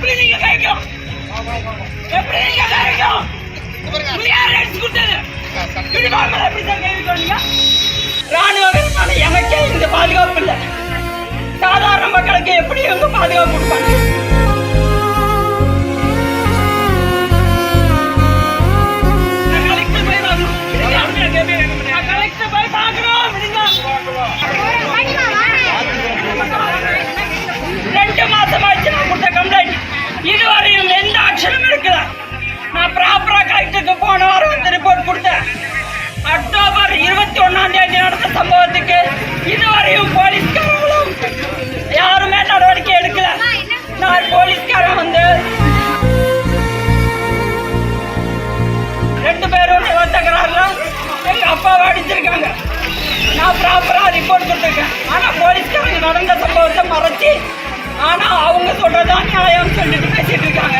எப்படி நீங்க கேட்கலாம்? எப்படி நீங்க கேட்கலாம்? யார் அடிச்சு கொடுத்தது? யூனிஃபார்ம்ல எப்படி தான் கேள்வி கேட்டீங்க? ராணுவ வீரனால எனக்கே இந்த பாதுகாப்பு இல்லை. சாதாரண மக்களுக்கு எப்படி இவங்க பாதுகாப்பு கொடுப்பாங்க? இதுவரையும் எந்த ஆக்ஷனும் எடுக்கல. நான் ப்ராப்பரா கலெக்டருக்கு போன வாரம் வந்து ரிப்போர்ட் கொடுத்தேன். அக்டோபர் 21 நடந்த சம்பவத்துக்கு இதுவரையும் போலீஸ்காரங்களும் யாருமே நடவடிக்கை எடுக்கல. நான் போலீஸ்காரன் வந்து 2 பேரும் தகராறுல எங்க அப்பாவை அடிச்சிருக்காங்க. நான் ப்ராப்பரா ரிப்போர்ட் கொடுத்துருக்கேன். ஆனா போலீஸ்காரங்க நடந்த சம்பவத்தை மறைச்சி ஆனா அவங்க சொல்றதா நியாயம் சொல்லிட்டு பேசிட்டு இருக்காங்க.